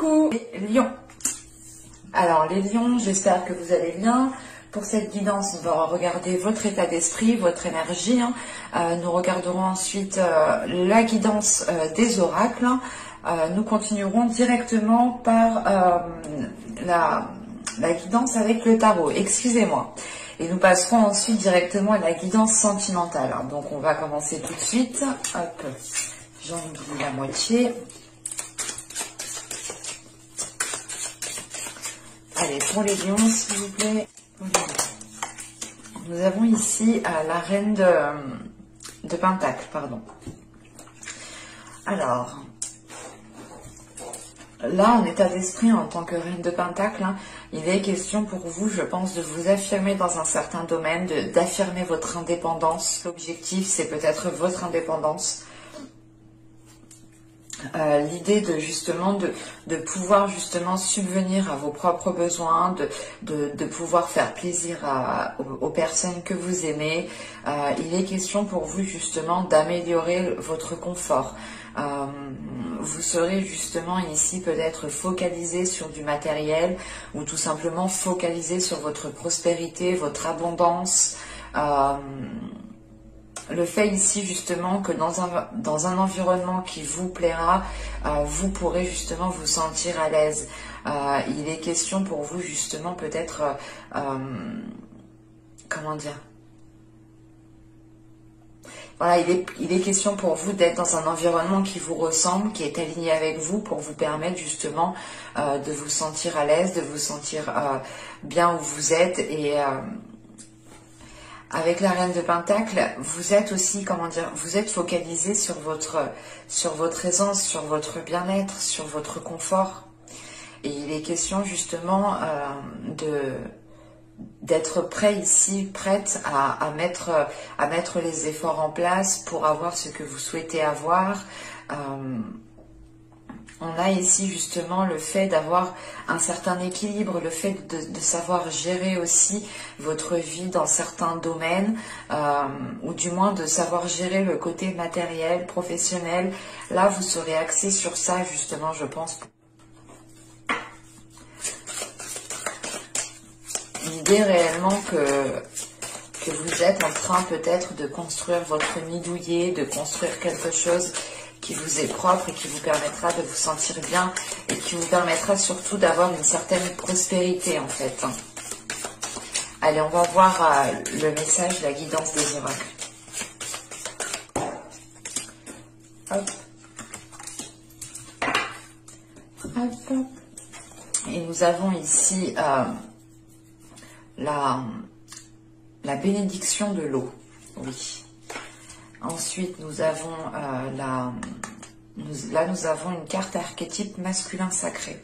Coucou les lions. Alors les lions, j'espère que vous allez bien. Pour cette guidance, on va regarder votre état d'esprit, votre énergie. Nous regarderons ensuite la guidance des oracles. Nous continuerons directement par la guidance avec le tarot. Excusez-moi. Et nous passerons ensuite directement à la guidance sentimentale. Donc on va commencer tout de suite. Hop, j'en oublie la moitié. Allez, pour les lions, s'il vous plaît. Nous avons ici la reine de Pentacle, pardon. Alors, là, en état d'esprit, en tant que reine de Pentacle, il est question pour vous, je pense, de vous affirmer dans un certain domaine, d'affirmer votre indépendance. L'objectif, c'est peut-être votre indépendance. L'idée de justement de pouvoir justement subvenir à vos propres besoins, de pouvoir faire plaisir aux personnes que vous aimez. Il est question pour vous justement d'améliorer votre confort. Vous serez justement ici peut-être focalisé sur du matériel ou tout simplement focalisé sur votre prospérité, votre abondance. Le fait ici justement que dans un environnement qui vous plaira, vous pourrez justement vous sentir à l'aise. Il est question pour vous justement peut-être, comment dire, voilà, il est question pour vous d'être dans un environnement qui vous ressemble, qui est aligné avec vous pour vous permettre justement de vous sentir à l'aise, de vous sentir bien où vous êtes et... Avec la reine de Pentacle, vous êtes aussi, comment dire, vous êtes focalisé sur votre aisance, sur votre bien-être, sur votre confort. Et il est question justement d'être prêt ici, prête à mettre les efforts en place pour avoir ce que vous souhaitez avoir. On a ici justement le fait d'avoir un certain équilibre, le fait de savoir gérer aussi votre vie dans certains domaines, ou du moins de savoir gérer le côté matériel, professionnel. Là, vous serez axé sur ça justement, je pense. L'idée réellement que vous êtes en train peut-être de construire votre nid douillet, de construire quelque chose qui vous est propre et qui vous permettra de vous sentir bien et qui vous permettra surtout d'avoir une certaine prospérité en fait. Allez, on va voir le message, la guidance des oracles. Hop. Hop, hop. Et nous avons ici la bénédiction de l'eau. Oui. Ensuite, nous avons nous avons une carte archétype masculin sacré.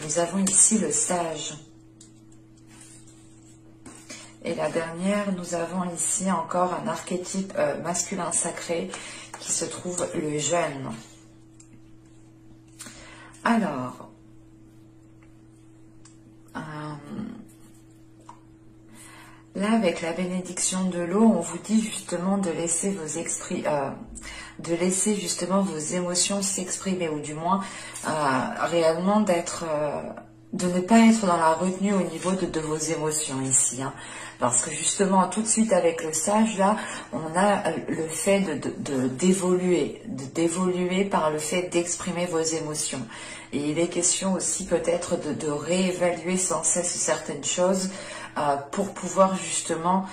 Nous avons ici le sage. Et la dernière, nous avons ici encore un archétype masculin sacré qui se trouve le jeune. Alors, là, avec la bénédiction de l'eau, on vous dit justement de laisser vos esprits, de laisser justement vos émotions s'exprimer, ou du moins réellement de ne pas être dans la retenue au niveau de vos émotions ici. Parce que justement, tout de suite avec le sage, là, on a le fait d'évoluer par le fait d'exprimer vos émotions. Et il est question aussi peut-être de réévaluer sans cesse certaines choses pour pouvoir justement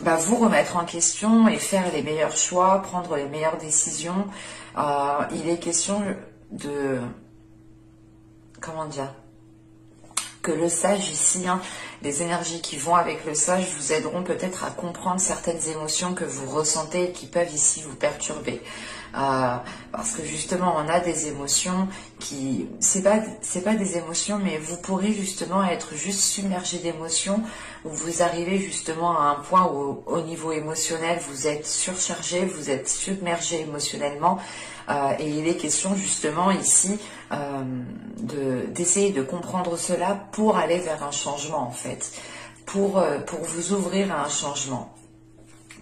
vous remettre en question et faire les meilleurs choix, prendre les meilleures décisions. Il est question de... Comment dire ? Que le sage ici, les énergies qui vont avec le sage vous aideront peut-être à comprendre certaines émotions que vous ressentez et qui peuvent ici vous perturber. Parce que justement on a des émotions qui c'est pas des émotions, mais vous pourrez justement être juste submergé d'émotions, où vous arrivez justement à un point où au niveau émotionnel vous êtes surchargé, vous êtes submergé émotionnellement, et il est question justement ici d'essayer de comprendre cela pour aller vers un changement en fait, pour vous ouvrir à un changement.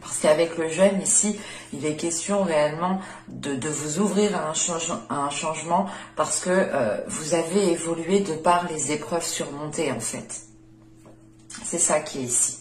Parce qu'avec le jeûne ici, il est question réellement de vous ouvrir à un changement parce que vous avez évolué de par les épreuves surmontées en fait. C'est ça qui est ici.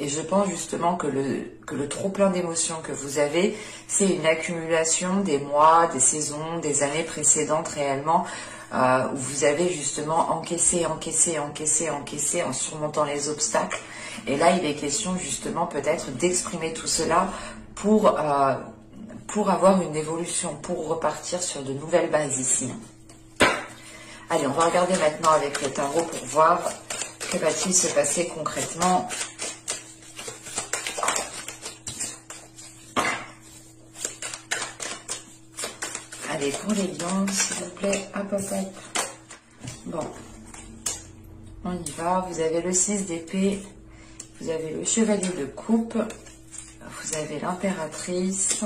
Et je pense justement que le trop plein d'émotions que vous avez, c'est une accumulation des mois, des saisons, des années précédentes réellement, où vous avez justement encaissé en surmontant les obstacles. Et là, il est question justement peut-être d'exprimer tout cela pour avoir une évolution, pour repartir sur de nouvelles bases ici. Allez, on va regarder maintenant avec le tarot pour voir que va-t-il se passer concrètement. Allez, pour les lions, s'il vous plaît, hop, hop, hop. Bon, on y va. Vous avez le 6 d'épée, vous avez le chevalier de coupe, vous avez l'impératrice,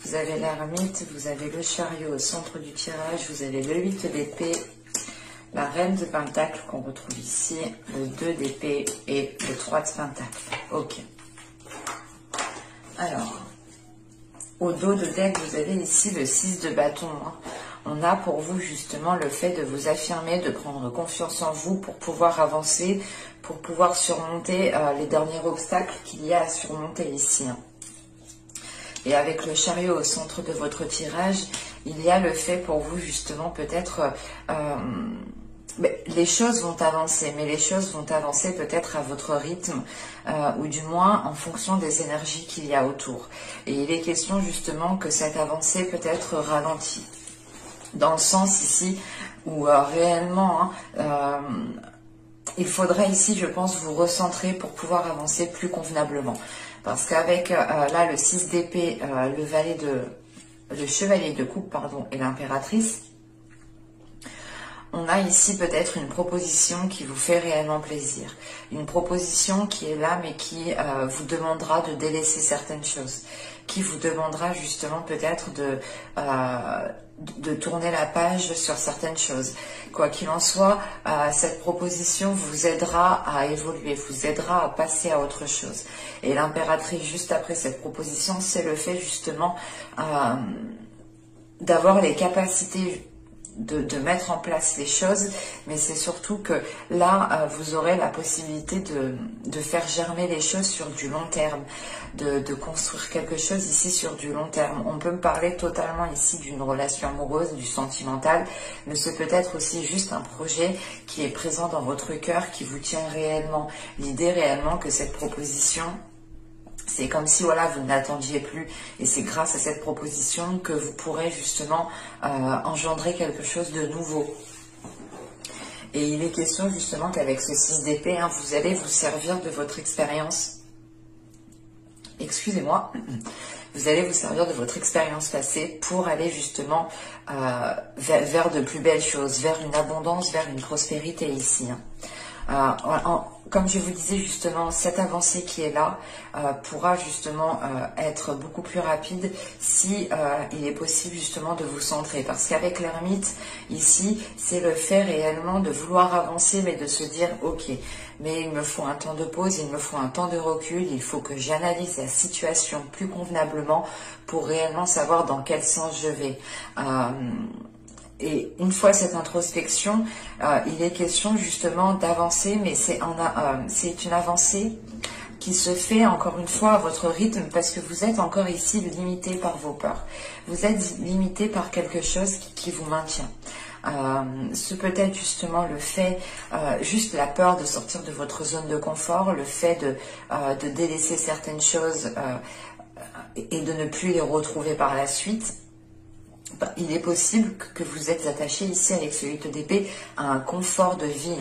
vous avez l'ermite, vous avez le chariot au centre du tirage, vous avez le 8 d'épée, la reine de pentacle qu'on retrouve ici, le 2 d'épée et le 3 de pentacle. Ok. Alors, au dos de deck, vous avez ici le 6 de bâton. On a pour vous justement le fait de vous affirmer, de prendre confiance en vous pour pouvoir avancer, pour pouvoir surmonter les derniers obstacles qu'il y a à surmonter ici. Et avec le chariot au centre de votre tirage, il y a le fait pour vous justement peut-être... les choses vont avancer, mais les choses vont avancer peut-être à votre rythme, ou du moins en fonction des énergies qu'il y a autour. Et il est question justement que cette avancée peut être ralentie. Dans le sens ici où réellement, il faudrait ici, je pense, vous recentrer pour pouvoir avancer plus convenablement. Parce qu'avec là le 6 d'épée, le chevalier de coupe, pardon, et l'impératrice, on a ici peut-être une proposition qui vous fait réellement plaisir. Une proposition qui est là, mais qui vous demandera de délaisser certaines choses. Qui vous demandera justement peut-être de tourner la page sur certaines choses. Quoi qu'il en soit, cette proposition vous aidera à évoluer, vous aidera à passer à autre chose. Et l'impératrice, juste après cette proposition, c'est le fait justement d'avoir les capacités de mettre en place les choses, mais c'est surtout que là, vous aurez la possibilité de faire germer les choses sur du long terme, de construire quelque chose ici sur du long terme. On peut me parler totalement ici d'une relation amoureuse, du sentimental, mais c'est peut-être aussi juste un projet qui est présent dans votre cœur, qui vous tient réellement. L'idée réellement que cette proposition... C'est comme si voilà, vous n'attendiez plus et c'est grâce à cette proposition que vous pourrez justement engendrer quelque chose de nouveau. Et il est question justement qu'avec ce 6 d'épée, vous allez vous servir de votre expérience. Excusez-moi. Vous allez vous servir de votre expérience passée pour aller justement vers de plus belles choses, vers une abondance, vers une prospérité ici. Comme je vous disais justement, cette avancée qui est là pourra justement être beaucoup plus rapide si il est possible justement de vous centrer. Parce qu'avec l'ermite, ici, c'est le fait réellement de vouloir avancer, mais de se dire, ok, mais il me faut un temps de pause, il me faut un temps de recul, il faut que j'analyse la situation plus convenablement pour réellement savoir dans quel sens je vais. Et une fois cette introspection, il est question justement d'avancer, mais c'est une avancée qui se fait encore une fois à votre rythme parce que vous êtes encore ici limité par vos peurs. Vous êtes limité par quelque chose qui vous maintient. Ce peut être justement le fait, juste la peur de sortir de votre zone de confort, le fait de délaisser certaines choses et de ne plus les retrouver par la suite. Il est possible que vous êtes attaché ici avec ce 8 d'épée à un confort de vie,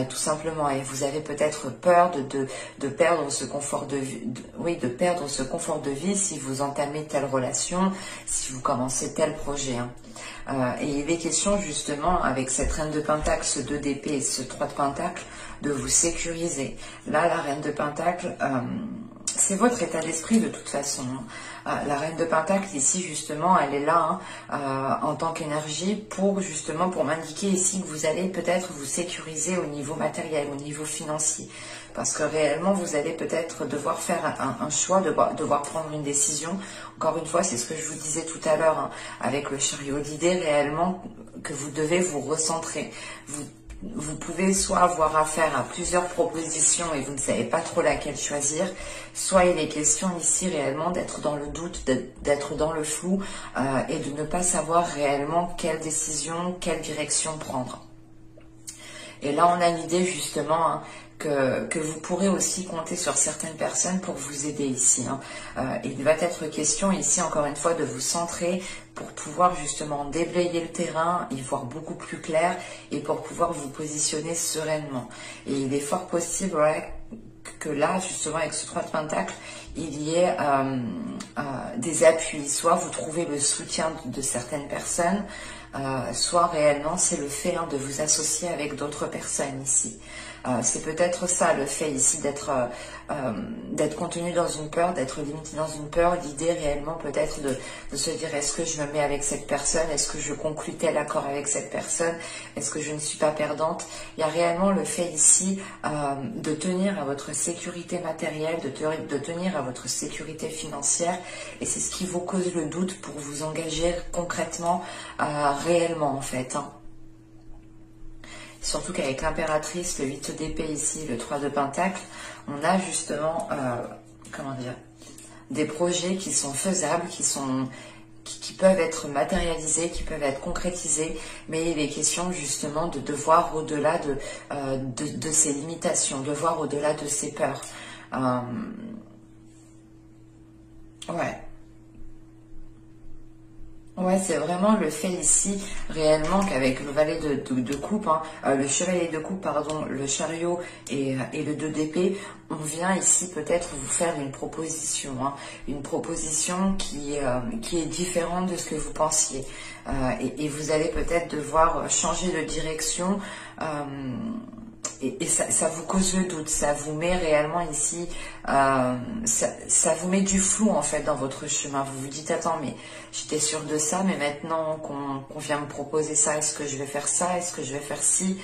tout simplement. Et vous avez peut-être peur de perdre ce confort de vie, de perdre ce confort de vie si vous entamez telle relation, si vous commencez tel projet. Et il est question justement avec cette reine de pentacle, ce 2 d'épée et ce 3 de pentacle, de vous sécuriser. Là, la reine de pentacle... c'est votre état d'esprit de toute façon. La reine de Pentacle ici justement, elle est là en tant qu'énergie pour justement pour m'indiquer ici que vous allez peut-être vous sécuriser au niveau matériel, au niveau financier. Parce que réellement, vous allez peut-être devoir faire un choix, devoir prendre une décision. Encore une fois, c'est ce que je vous disais tout à l'heure avec le chariot. L'idée réellement que vous devez vous recentrer. Vous pouvez soit avoir affaire à plusieurs propositions et vous ne savez pas trop laquelle choisir, soit il est question ici réellement d'être dans le doute, d'être dans le flou et de ne pas savoir réellement quelle décision, quelle direction prendre. Et là, on a l'idée justement que vous pourrez aussi compter sur certaines personnes pour vous aider ici. Il va être question ici, encore une fois, de vous centrer pour pouvoir justement déblayer le terrain, y voir beaucoup plus clair et pour pouvoir vous positionner sereinement. Et il est fort possible que là, justement, avec ce 3 de Pentacle, il y ait des appuis. Soit vous trouvez le soutien de certaines personnes, soit réellement c'est le fait de vous associer avec d'autres personnes ici. C'est peut-être ça le fait ici d'être contenu dans une peur, d'être limité dans une peur. L'idée réellement peut-être de se dire est-ce que je me mets avec cette personne, est-ce que je conclus tel accord avec cette personne, est-ce que je ne suis pas perdante. Il y a réellement le fait ici de tenir à votre sécurité matérielle, de tenir à votre sécurité financière et c'est ce qui vous cause le doute pour vous engager concrètement, réellement en fait. Surtout qu'avec l'impératrice, le 8 d'épée ici, le 3 de Pentacle, on a justement, comment dire, des projets qui sont faisables, qui peuvent être matérialisés, qui peuvent être concrétisés, mais il est question justement de voir au-delà de ces limitations, de voir au-delà de ces peurs. Ouais, c'est vraiment le fait ici, réellement, qu'avec le valet de coupe, le chevalier de coupe, pardon, le chariot et le 2 d'épée, on vient ici peut-être vous faire une proposition qui est différente de ce que vous pensiez. Et vous allez peut-être devoir changer de direction. Et ça vous cause le doute, ça vous met réellement ici, ça vous met du flou en fait dans votre chemin. Vous vous dites attends mais j'étais sûre de ça, mais maintenant qu'on vient me proposer ça, est-ce que je vais faire ça, est-ce que je vais faire ci,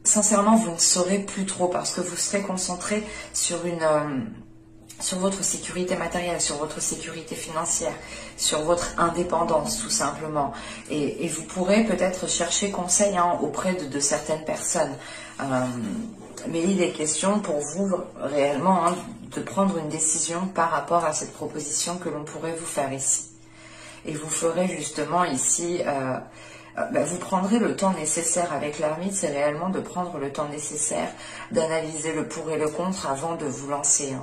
sincèrement vous ne saurez plus trop parce que vous serez concentré sur sur votre sécurité matérielle, sur votre sécurité financière, sur votre indépendance tout simplement. Et vous pourrez peut-être chercher conseil auprès de certaines personnes. Mais il est question pour vous réellement de prendre une décision par rapport à cette proposition que l'on pourrait vous faire ici. Et vous ferez justement ici... vous prendrez le temps nécessaire avec l'ermite, c'est réellement de prendre le temps nécessaire d'analyser le pour et le contre avant de vous lancer.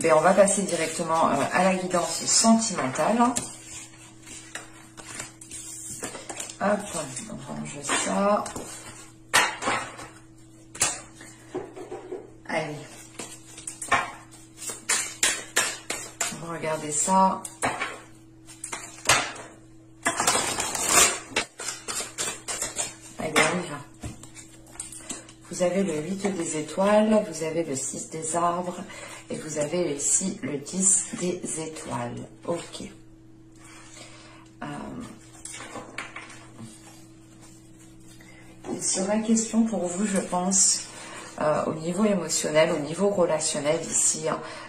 On va passer directement à la guidance sentimentale. Hop, on range ça. Allez. On va regarder ça. Allez, on y va. Vous avez le 8 des étoiles, vous avez le 6 des arbres et vous avez ici le 10 des étoiles. Ok. Il sera question pour vous, je pense, au niveau émotionnel, au niveau relationnel ici,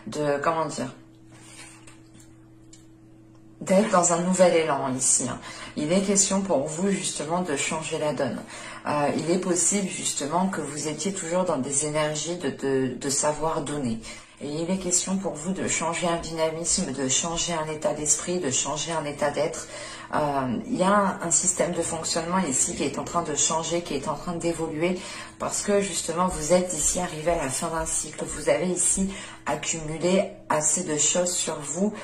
de, comment dire, d'être dans un nouvel élan ici. Il est question pour vous justement de changer la donne. Il est possible justement que vous étiez toujours dans des énergies de savoir donner. Et il est question pour vous de changer un dynamisme, de changer un état d'esprit, de changer un état d'être. Il y a un système de fonctionnement ici qui est en train de changer, qui est en train d'évoluer, parce que justement vous êtes ici arrivé à la fin d'un cycle. Vous avez ici accumulé assez de choses sur vous.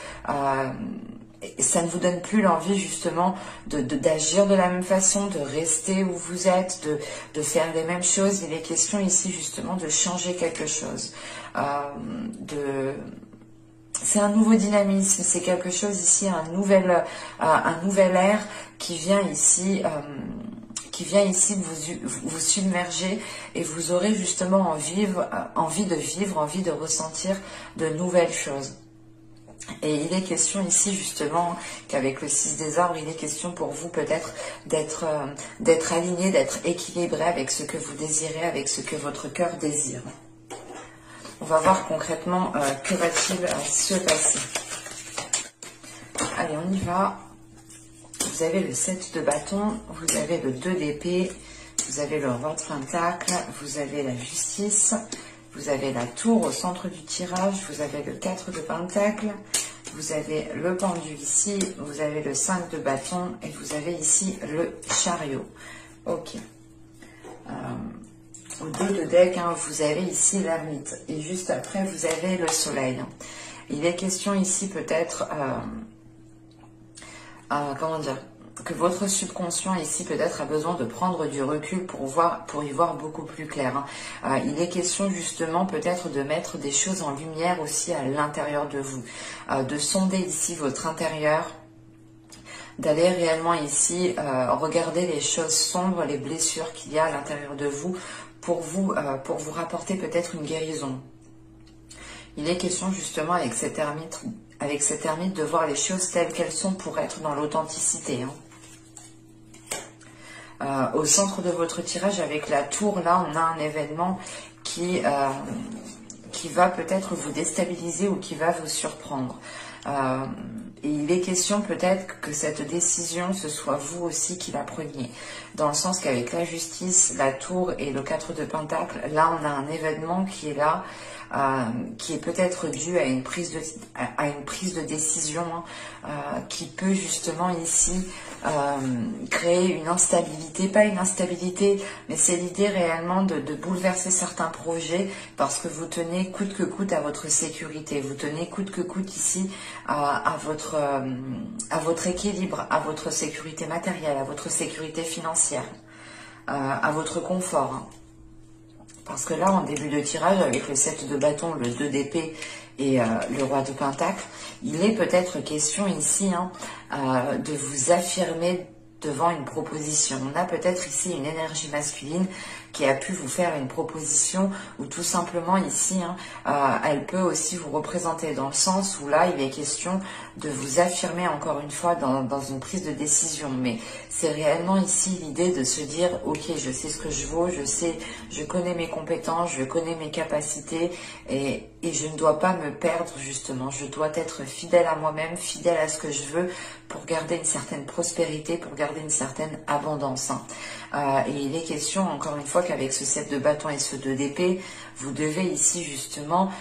Et ça ne vous donne plus l'envie justement d'agir de la même façon, de rester où vous êtes, de faire les mêmes choses. Il est question ici justement de changer quelque chose. C'est un nouveau dynamisme, c'est quelque chose ici, un nouvel air qui vient ici qui vient ici vous submerger, et vous aurez justement envie de ressentir de nouvelles choses. Et il est question ici justement qu'avec le 6 des arbres, il est question pour vous peut-être d'être aligné, d'être équilibré avec ce que vous désirez, avec ce que votre cœur désire. On va voir concrètement que va-t-il se passer. Allez, on y va. Vous avez le 7 de bâton, vous avez le 2 d'épée, vous avez le roi de pentacle, vous avez la justice, vous avez la tour au centre du tirage, vous avez le 4 de pentacle, vous avez le pendu ici, vous avez le 5 de bâton et vous avez ici le chariot. Ok. Au 2 de deck, hein, vous avez ici l'ermite et juste après vous avez le soleil. Il est question ici peut-être, comment dire, que votre subconscient ici peut-être a besoin de prendre du recul pour y voir beaucoup plus clair. Il est question justement peut-être de mettre des choses en lumière aussi à l'intérieur de vous, de sonder ici votre intérieur, d'aller réellement ici regarder les choses sombres, les blessures qu'il y a à l'intérieur de vous pour vous rapporter peut-être une guérison. Il est question justement avec cet ermite de voir les choses telles qu'elles sont pour être dans l'authenticité. Au centre de votre tirage avec la tour, là on a un événement qui va peut-être vous déstabiliser ou qui va vous surprendre. Et il est question peut-être que cette décision, ce soit vous aussi qui la preniez. Dans le sens qu'avec la justice, la tour et le 4 de pentacle, là on a un événement qui est là, qui est peut-être dû à une prise de décision qui peut justement ici créer une instabilité, pas une instabilité, mais c'est l'idée réellement de bouleverser certains projets parce que vous tenez coûte que coûte à votre sécurité, vous tenez coûte que coûte ici à votre équilibre, à votre sécurité matérielle, à votre sécurité financière, à votre confort. Parce que là, en début de tirage, avec le 7 de bâton, le 2 d'épée et le roi de pentacle, il est peut-être question ici de vous affirmer devant une proposition. On a peut-être ici une énergie masculine qui a pu vous faire une proposition ou tout simplement ici, elle peut aussi vous représenter dans le sens où là, il est question de vous affirmer encore une fois dans une prise de décision. Mais c'est réellement ici l'idée de se dire, ok, je sais ce que je vaux, je connais mes compétences, je connais mes capacités et je ne dois pas me perdre justement. Je dois être fidèle à moi-même, fidèle à ce que je veux pour garder une certaine prospérité, pour garder une certaine abondance. Et il est question encore une fois qu'avec ce 7 de bâton et ce 2 d'épée, vous devez ici justement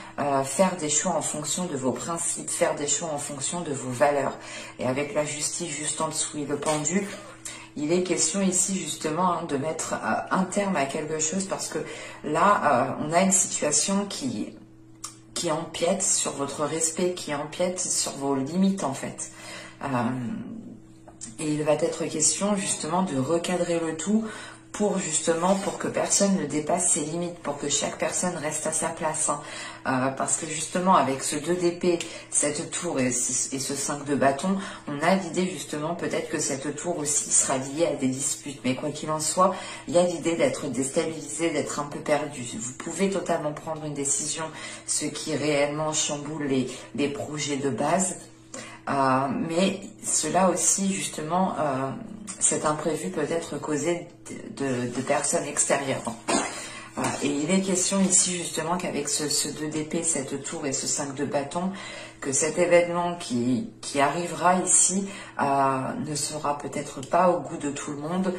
faire des choix en fonction de vos principes, faire des choix en fonction de vos valeurs. Et avec la justice juste en dessous et le pendu, il est question ici justement de mettre un terme à quelque chose parce que là, on a une situation qui empiète sur votre respect, qui empiète sur vos limites en fait. Et il va être question justement de recadrer le tout pour que personne ne dépasse ses limites, pour que chaque personne reste à sa place. Parce que justement avec ce 2 d'épée, cette tour et ce 5 de bâton, on a l'idée justement peut-être que cette tour aussi sera liée à des disputes. Mais quoi qu'il en soit, il y a l'idée d'être déstabilisé, d'être un peu perdu. Vous pouvez totalement prendre une décision, ce qui réellement chamboule les projets de base. Mais cela aussi, justement, cet imprévu peut être causé de personnes extérieures. Et il est question ici, justement, qu'avec ce 2 d'épée, cette tour et ce 5 de bâton, que cet événement qui arrivera ici ne sera peut-être pas au goût de tout le monde,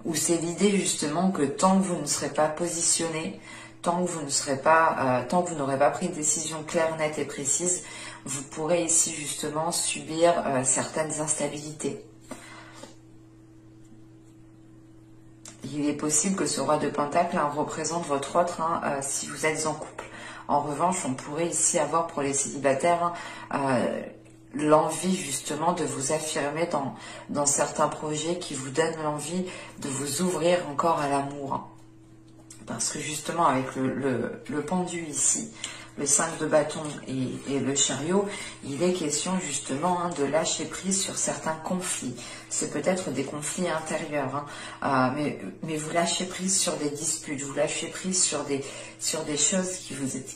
ou c'est l'idée, justement, que tant que vous ne serez pas positionné, tant que vous n'aurez pas pris une décision claire, nette et précise, vous pourrez ici justement subir certaines instabilités. Il est possible que ce roi de pentacle représente votre autre si vous êtes en couple. En revanche, on pourrait ici avoir pour les célibataires l'envie justement de vous affirmer dans certains projets qui vous donnent l'envie de vous ouvrir encore à l'amour. Parce que justement avec le pendu ici, le 5 de bâton et le chariot, il est question justement de lâcher prise sur certains conflits. C'est peut-être des conflits intérieurs, mais vous lâchez prise sur des disputes, vous lâchez prise sur des choses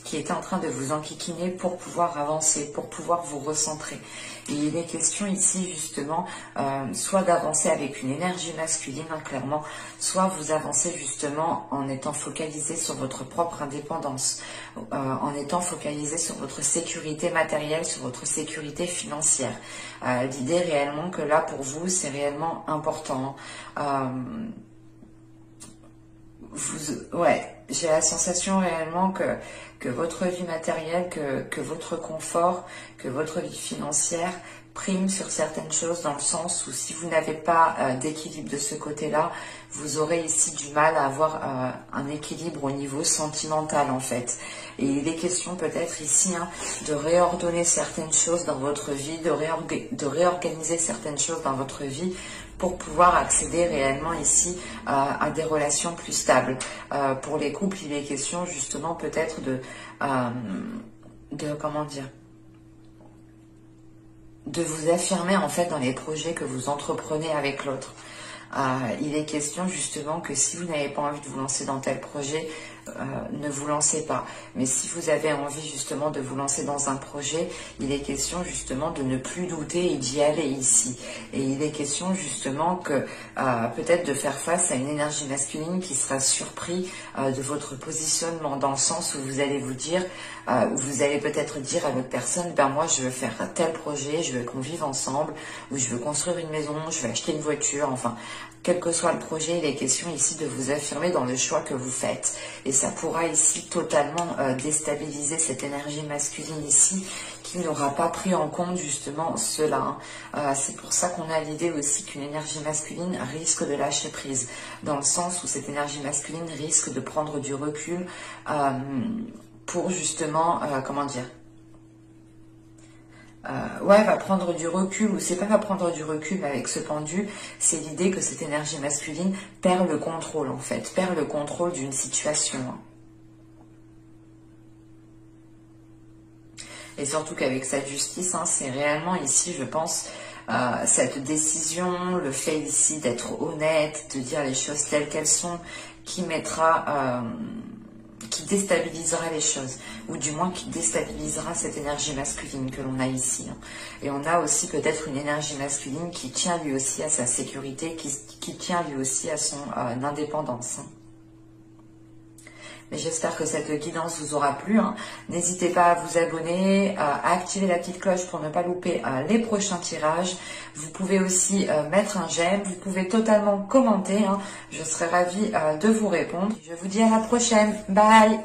qui étaient en train de vous enquiquiner pour pouvoir avancer, pour pouvoir vous recentrer. Et il est question ici justement soit d'avancer avec une énergie masculine, clairement, soit vous avancez justement en étant focalisé sur votre propre indépendance, en étant focalisé sur votre sécurité matérielle, sur votre sécurité financière. L'idée réellement que là pour vous c'est réellement important. J'ai la sensation réellement que votre vie matérielle, que votre confort, que votre vie financière prime sur certaines choses, dans le sens où si vous n'avez pas d'équilibre de ce côté-là, vous aurez ici du mal à avoir un équilibre au niveau sentimental en fait. Et il est question peut-être ici de réordonner certaines choses dans votre vie, de réorganiser certaines choses dans votre vie pour pouvoir accéder réellement ici à des relations plus stables. Pour les couples, il est question justement peut-être de vous affirmer en fait dans les projets que vous entreprenez avec l'autre. Il est question justement que si vous n'avez pas envie de vous lancer dans tel projet, ne vous lancez pas. Mais si vous avez envie justement de vous lancer dans un projet, il est question justement de ne plus douter et d'y aller ici. Et il est question justement que peut-être de faire face à une énergie masculine qui sera surpris de votre positionnement, dans le sens où vous allez vous dire, vous allez peut-être dire à l'autre personne, ben moi je veux faire tel projet, je veux qu'on vive ensemble, ou je veux construire une maison, je veux acheter une voiture, enfin quel que soit le projet, il est question ici de vous affirmer dans le choix que vous faites. Et ça pourra ici totalement déstabiliser cette énergie masculine ici, qui n'aura pas pris en compte justement cela. C'est pour ça qu'on a l'idée aussi qu'une énergie masculine risque de lâcher prise, dans le sens où cette énergie masculine risque de prendre du recul pour justement, va prendre du recul, ou c'est pas va prendre du recul, mais avec ce pendu, c'est l'idée que cette énergie masculine perd le contrôle en fait, perd le contrôle d'une situation. Et surtout qu'avec cette justice, c'est réellement ici, je pense, cette décision, le fait ici d'être honnête, de dire les choses telles qu'elles sont, qui déstabilisera les choses, ou du moins qui déstabilisera cette énergie masculine que l'on a ici. Et on a aussi peut-être une énergie masculine qui tient lui aussi à sa sécurité, qui tient lui aussi à son indépendance. Mais j'espère que cette guidance vous aura plu. N'hésitez pas à vous abonner, à activer la petite cloche pour ne pas louper les prochains tirages. Vous pouvez aussi mettre un j'aime, vous pouvez totalement commenter. Je serai ravie de vous répondre. Je vous dis à la prochaine. Bye!